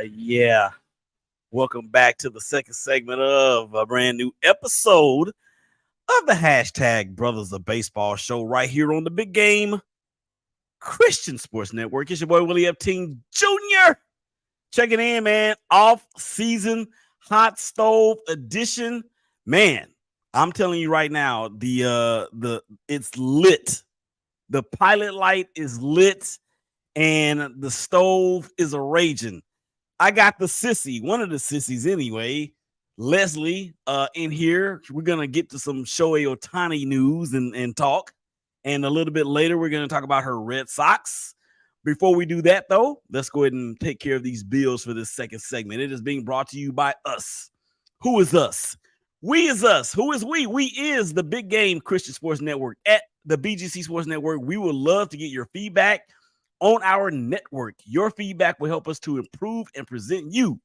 Yeah. Welcome back to the second segment of a brand new episode of the hashtag Brothers of Baseball show right here on the Big Game Christian Sports Network. It's your boy Willie Epting Jr. Checking in, man. Off season hot stove edition. Man, I'm telling you right now, the it's lit. The pilot light is lit and the stove is a raging. I got the sissy, one of the sissies anyway, Leslie, in here. We're going to get to some Shohei Ohtani news and talk. And a little bit later, we're going to talk about her Red Sox. Before we do that, though, let's go ahead and take care of these bills for this second segment. It is being brought to you by us. Who is us? We is us. Who is we? We is the Big Game Christian Sports Network at the BGC Sports Network. We would love to get your feedback on our network. Your feedback will help us to improve and present you,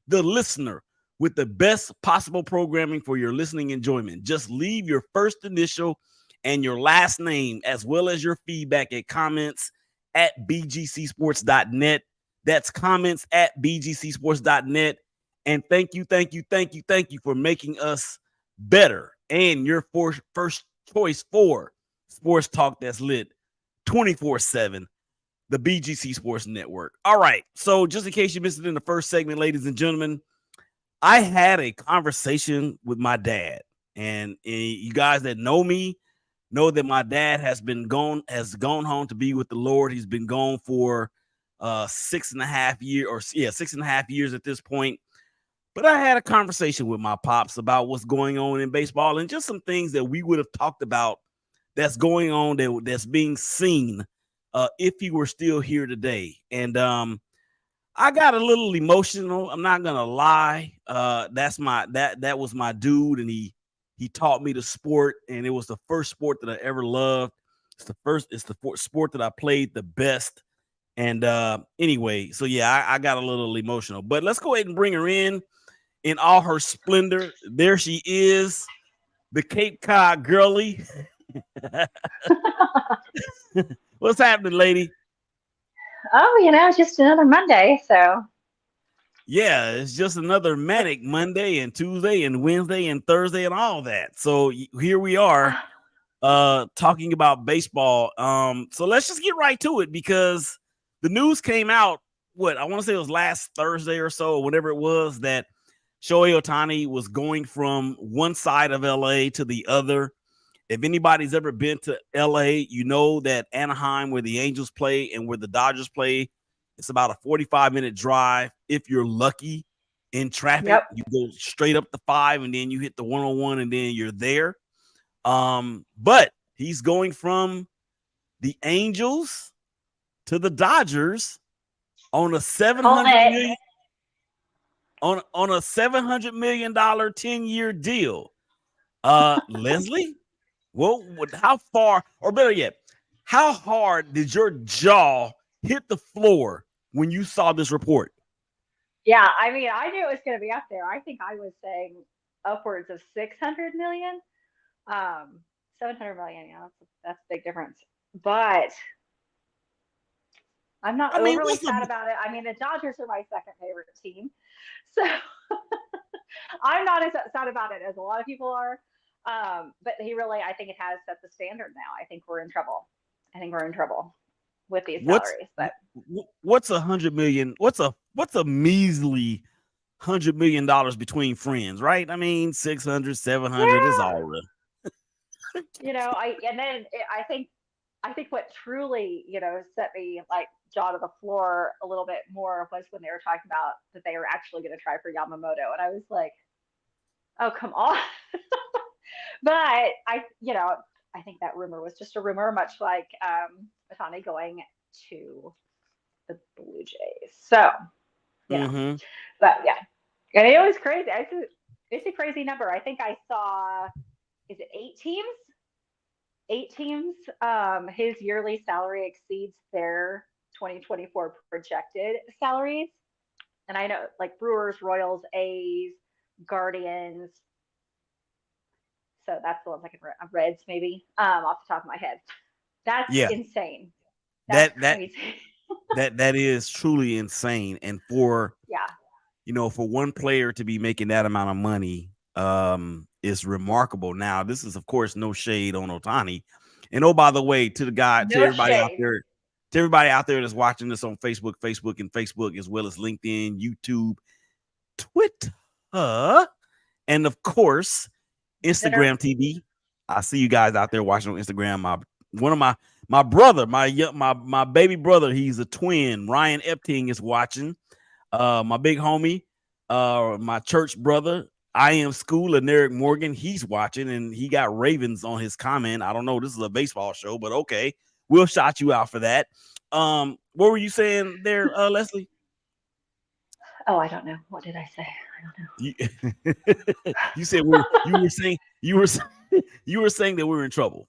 the listener, with the best possible programming for your listening enjoyment. Just leave your first initial and your last name, as well as your feedback at comments at bgcsports.net. That's comments at bgcsports.net. And thank you for making us better and your first choice for sports talk that's lit 24/7. The BGC Sports Network. All right. So just in case you missed it in the first segment, ladies and gentlemen, I had a conversation with my dad. And you guys that know me know that my dad has gone home to be with the Lord. He's been gone for 6.5 years at this point. But I had a conversation with my pops about what's going on in baseball and just some things that we would have talked about that's going on that's being seen if he were still here today. And I got a little emotional. I'm not gonna lie. That was my dude, and he taught me the sport, and it was the first sport that I ever loved. It's the sport that I played the best. And anyway, so yeah, I got a little emotional. But let's go ahead and bring her in all her splendor. There she is, the Cape Cod girlie. What's happening, lady? Oh, it's just another Monday, so Yeah, it's just another manic Monday and Tuesday and Wednesday and Thursday and all that. So here we are talking about baseball. So let's just get right to it because the news came out, I want to say it was last Thursday or so, or whatever it was, that Shohei Ohtani was going from one side of LA to the other. If anybody's ever been to LA, you know that Anaheim, where the Angels play and where the Dodgers play, it's about a 45-minute drive. If you're lucky in traffic, yep. you go straight up the 5 and then you hit the 101 and then you're there. But he's going from the Angels to the Dodgers on a $700 million 10-year deal. Leslie? Well, how far, or better yet, how hard did your jaw hit the floor when you saw this report? Yeah, I mean, I knew it was going to be up there. I think I was saying upwards of 600 million. 700 million, that's a big difference. But I'm not overly sad about it. I mean, the Dodgers are my second favorite team. So I'm not as sad about it as a lot of people are. But I think it has set the standard now. I think we're in trouble. With these salaries. But what's $100 million? What's a measly $100 million between friends, right? I mean, 600, 700 is all real. I think what truly, set me like jaw to the floor a little bit more was when they were talking about that they were actually going to try for Yamamoto, and I was like, oh, come on. But I think that rumor was just a rumor, much like Ohtani going to the Blue Jays. So, But yeah, and it was crazy. It's a crazy number. I think I saw, is it 8 teams? 8 teams. His yearly salary exceeds their 2024 projected salaries. And I know like Brewers, Royals, A's, Guardians. So that's the ones I can Reds maybe off the top of my head. That's insane. That's that crazy. that is truly insane. And for Yeah. for one player to be making that amount of money is remarkable. Now, this is of course no shade on Otani. And oh, by the way, to No everybody out shade. there, that's watching this on Facebook, as well as LinkedIn, YouTube, Twitter, and of course Twitter. Instagram TV. I see you guys out there watching on Instagram. My brother, my baby brother, he's a twin. Ryan Epting is watching. My big homie, my church brother, I am School and Eric Morgan, he's watching, and he got Ravens on his comment. I don't know. This is a baseball show, but okay, we'll shout you out for that. What were you saying there, Leslie? Oh, I don't know. What did I say? I don't know. You said you were saying that we were in trouble.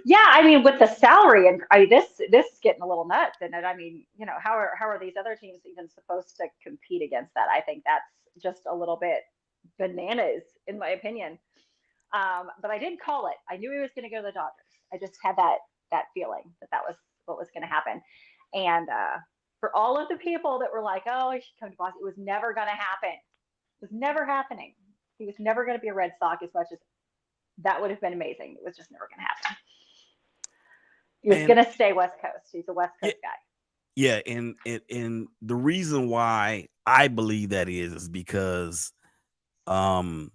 Yeah, I mean, with the salary, and this is getting a little nuts, isn't it? I mean, how are these other teams even supposed to compete against that? I think that's just a little bit bananas, in my opinion. But I didn't call it. I knew he was going to go to the Dodgers. I just had that feeling that was what was going to happen. And for all of the people that were like, "Oh, he should come to Boston," it was never going to happen. It was never happening. He was never going to be a Red Sox as much as that would have been amazing. It was just never going to happen. He was going to stay West Coast. He's a West Coast guy. Yeah, and the reason why I believe that is because from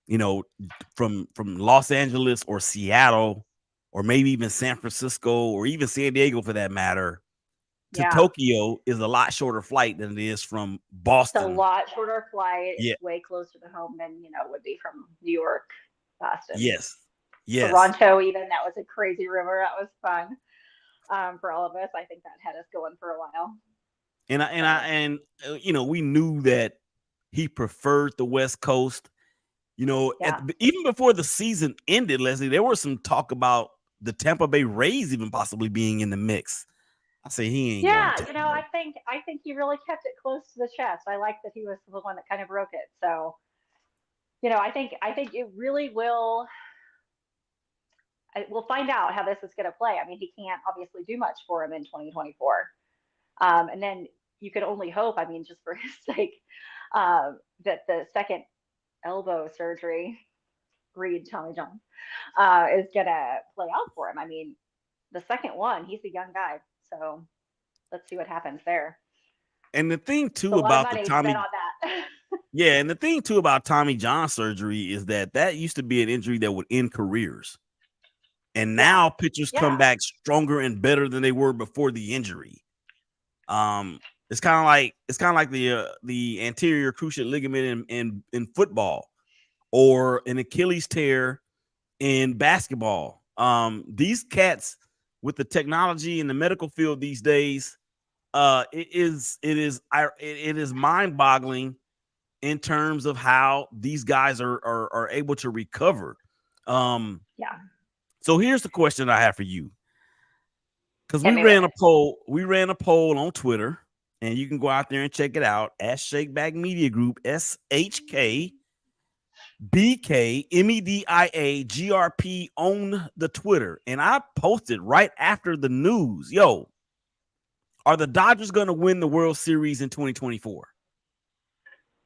Los Angeles or Seattle or maybe even San Francisco or even San Diego for that matter to Tokyo is a lot shorter flight than it is from Boston. It's a lot shorter flight. Yeah. It's way closer to home than would be from New York, Boston. Yes. Toronto, even that was a crazy rumor. That was fun for all of us. I think that had us going for a while. And we knew that he preferred the West Coast. Even before the season ended, Leslie, there was some talk about the Tampa Bay Rays even possibly being in the mix. I say he ain't. Yeah, I think he really kept it close to the chest. I like that he was the one that kind of broke it. So, I think it really will. We'll find out how this is going to play. I mean, he can't obviously do much for him in 2024, and then you can only hope. I mean, just for his sake, that the second elbow surgery, Tommy John, is going to play out for him. I mean, the second one, he's a young guy, so let's see what happens there. And the thing too about the Tommy, yeah, and the thing too about Tommy John surgery is that used to be an injury that would end careers, and now pitchers come back stronger and better than they were before the injury. It's kind of like the anterior cruciate ligament in football, or an Achilles tear in basketball. These cats with the technology in the medical field these days, it is mind-boggling in terms of how these guys are able to recover. So here's the question I have for you, because we ran a poll on Twitter, and you can go out there and check it out at ShakeBack Media Group, SHK BKMEDIAGRP on the Twitter, and I posted right after the news. Yo, are the Dodgers going to win the World Series in 2024?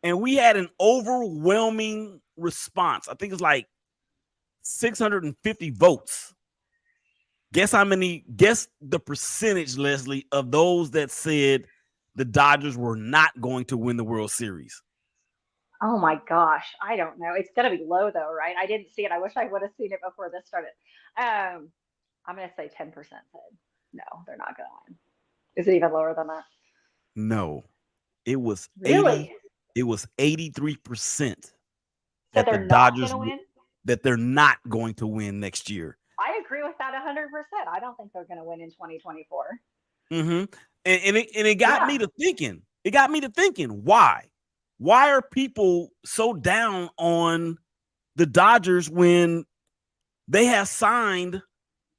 And we had an overwhelming response. I think it's like 650 votes. Guess the percentage, Leslie, of those that said the Dodgers were not going to win the World Series? Oh my gosh, I don't know. It's gonna be low though, right? I didn't see it. I wish I would have seen it before this started. I'm gonna say 10% said no, they're not gonna win. Is it even lower than that? No, it was really. It was 83% that the Dodgers that they're not going to win next year. I agree with that 100%. I don't think they're going to win in 2024. Mm-hmm. And it got me to thinking. It got me to thinking. Why? Why are people so down on the Dodgers when they have signed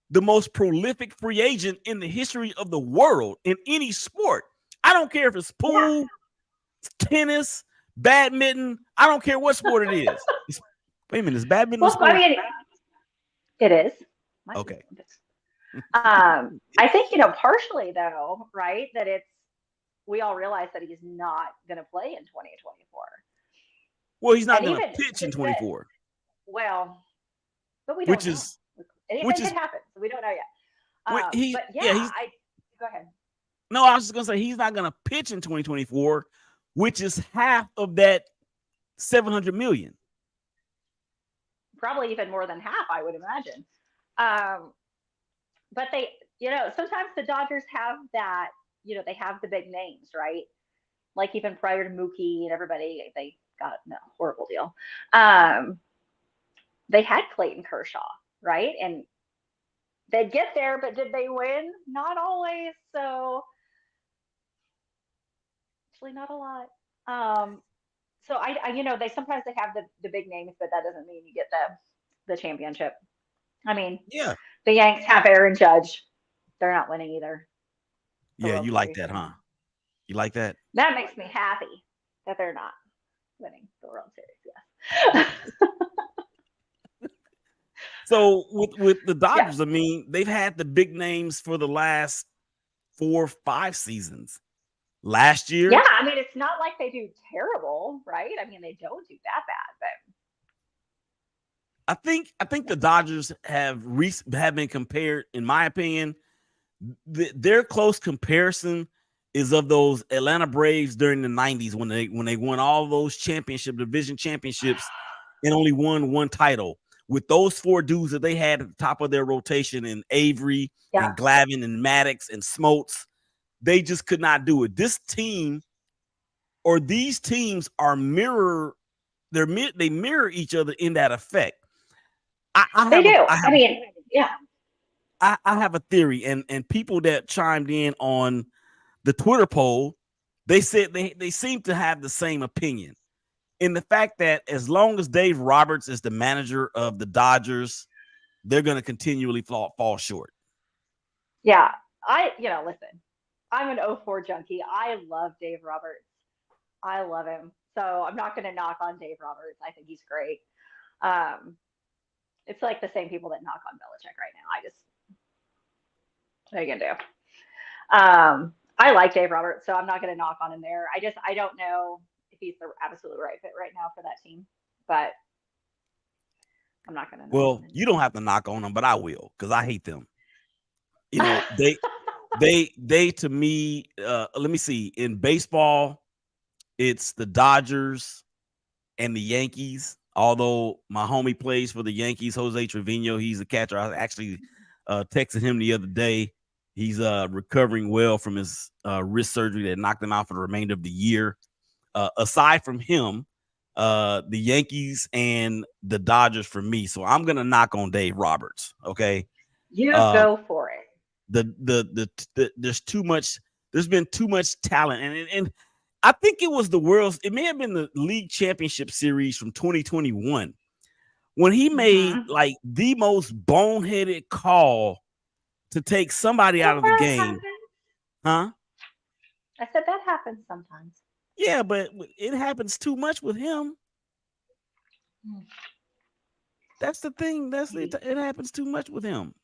the most prolific free agent in the history of the world in any sport? I don't care if it's pool, tennis, badminton. I don't care what sport it is. Wait a minute, is badminton a sport? I mean, it is. Okay. I think, partially though, right, that we all realize that he's not going to play in 2024. Well, he's not And going to even pitch in just that, 24, well, but we don't which know. is which Anything is could happen. So we don't know yet. he But yeah, yeah he's go ahead. no. I was just going to say he's not going to pitch in 2024, which is half of that 700 million. Probably even more than half, I would imagine. Um, but sometimes the Dodgers have that, they have the big names, right? Like even prior to Mookie and everybody, they got a horrible deal. Um, they had Clayton Kershaw, right? And they'd get there, but did they win? Not always. So actually, not a lot. Um, so they sometimes they have the big names, but that doesn't mean you get the championship. I mean, Yeah, the Yanks have Aaron Judge. They're not winning either. The yeah, World you like Series that, right huh? now. You like that? That makes me happy that they're not winning the World Series. Yes. So with the Yeah. Dodgers, I mean, they've had the big names for the last 4-5 seasons. Last Yeah. year, I mean, it's not like they do terrible, right? I mean, they don't do that bad, but I think the Dodgers have been compared, in my opinion. Their close comparison is of those Atlanta Braves during the 90s when they won all those division championships, and only won one title. With those four dudes that they had at the top of their rotation, in Avery yeah, and Glavine and Maddox and Smoltz, they just could not do it. This team, or these teams, they mirror each other in that effect. I they have a do. I I have mean, yeah, I have a theory, and people that chimed in on the Twitter poll, they said they seem to have the same opinion in the fact that as long as Dave Roberts is the manager of the Dodgers, they're going to continually fall short. yeah. Listen, I'm an '04 junkie. I love Dave Roberts. I love him. So I'm not going to knock on Dave Roberts. I think he's great. Um, it's like the same people that knock on Belichick right now. What are you going to do? I like Dave Roberts, so I'm not going to knock on him there. I don't know if he's the absolute right fit right now for that team, but I'm not going to knock on Well, him you there. don't have to knock on them, but I will, because I hate them. They to me, let me see. In baseball, it's the Dodgers and the Yankees. Although my homie plays for the Yankees, Jose Trevino, he's a catcher. I actually texted him the other day. He's recovering well from his wrist surgery that knocked him out for the remainder of the year. Aside from him, the Yankees and the Dodgers for me. So I'm gonna knock on Dave Roberts. Okay. You Uh, go for it. there's too much. There's been too much talent, and I think it was the world's. It may have been the league championship series from 2021 when he made Mm-hmm. like the most boneheaded call to take somebody out of the That game, happens. huh? I said that happens sometimes. Yeah, but it happens too much with him. Hmm. That's the thing. Maybe It happens too much with him.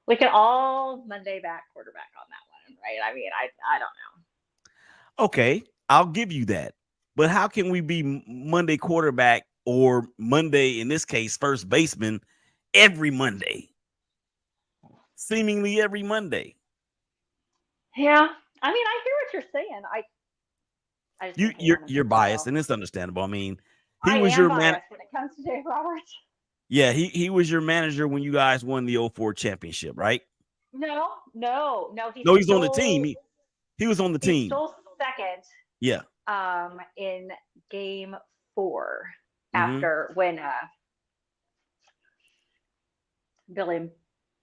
we can all Monday back quarterback on that one, right? I mean, I don't know. Okay, I'll give you that. But how can we be Monday quarterback, or Monday, in this case, first baseman, every Monday? Seemingly every Monday. Yeah, I mean, I hear what you're saying. I just You didn't hate you're on him you're for a biased, while. and it's understandable. I mean, he I was am your man. biased when it comes to Dave Roberts. Yeah, he was your manager when you guys won the '04 championship, right? No, no, no. No, he's on the team. He was on the He team. stole second Yeah. in game 4 Mm-hmm. after when Billy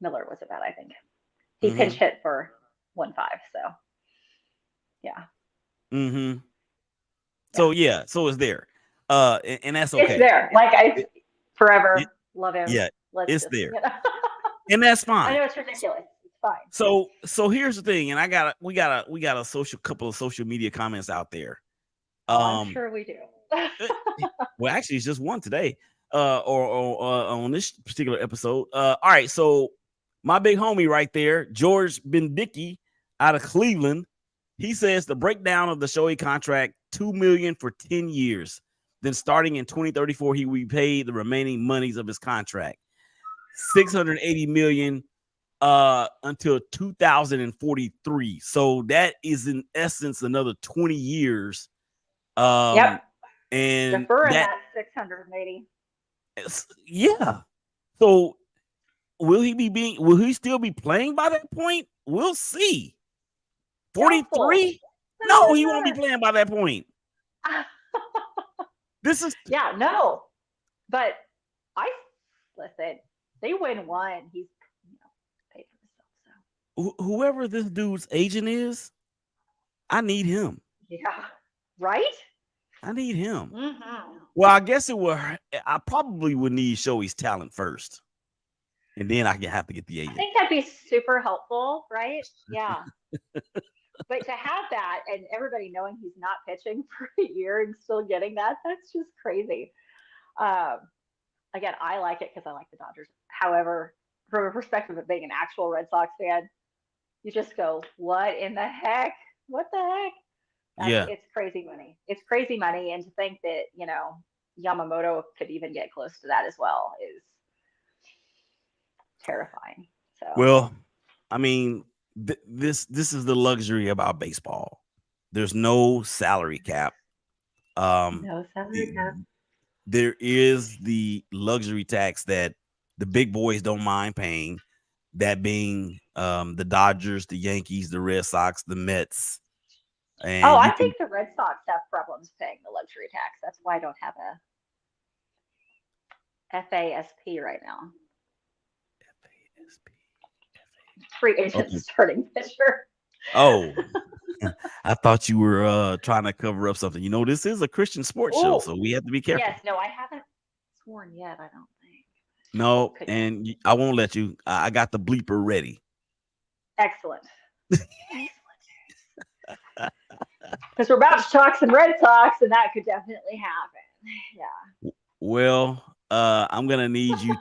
Miller was about, I think. He pinch Mm-hmm. hit for 1-5. So yeah. Mm-hmm. Yeah. So yeah, so it's there. And that's It's okay. there. Like I It, it, forever love him. yeah, Let's it's just there. And that's I fine. know it's ridiculous. It's fine. So here's the thing, and we got a couple of social media comments out there. Oh, I'm Um, sure we do. well, actually, it's just one today. Or on this particular episode. All right, so my big homie right there, George Bendicky out of Cleveland, he says the breakdown of the Shohei contract, $2 million for 10 years. Then starting in 2034, he will be paid the remaining monies of his contract. $680 million until 2043. So that is in essence another 20 years. Yep. And deferring that 680. Yeah. So will he still be playing by that point? We'll see. 43? No, he won't be playing by that point. This is no. But listen, they win one. He's paid for himself. So whoever this dude's agent is, I need him. Yeah. Right? I need him. Mm-hmm. Well, I guess I probably would need Shohei's talent first. And then I have to get the agent. I think that'd be super helpful, right? Yeah. But to have that and everybody knowing he's not pitching for a year and still getting that's just crazy. Again, I like it because I like the Dodgers. However, from a perspective of being an actual Red Sox fan, you just go, what in the heck? What the heck? It's crazy money. It's crazy money. And to think that, Yamamoto could even get close to that as well is terrifying. So, well, I mean, this is the luxury about baseball. There's no salary cap. No salary cap. There is the luxury tax that the big boys don't mind paying. That being the Dodgers, the Yankees, the Red Sox, the Mets. And I think the Red Sox have problems paying the luxury tax. That's why I don't have a FASP right now. Free agent starting pitcher. Oh, I thought you were trying to cover up something. This is a Christian sports show, so we have to be careful. Yes, no, I haven't sworn yet, I don't think. No, and I won't let you. I got the bleeper ready. Excellent. Because we're about to talk some Red Sox, and that could definitely happen. Yeah. Well, I'm gonna need you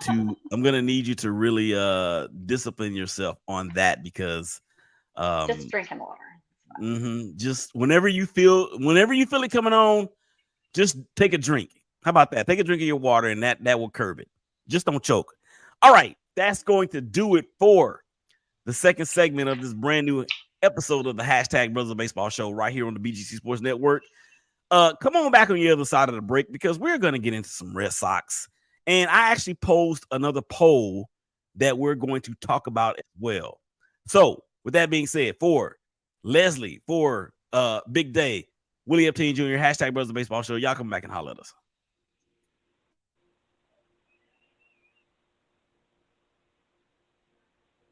to really discipline yourself on that because just drinking water. Just whenever you feel it coming on, just take a drink. How about that? Take a drink of your water, and that will curb it. Just don't choke. All right, that's going to do it for the second segment of this brand new episode of the hashtag Brothers of Baseball show right here on the BGC Sports Network. Come on back on the other side of the break because we're going to get into some Red Sox. And I actually posed another poll that we're going to talk about as well. So with that being said, for Leslie, for Big Day, Willie Epting Jr., hashtag Brothers of Baseball show, y'all come back and holler at us.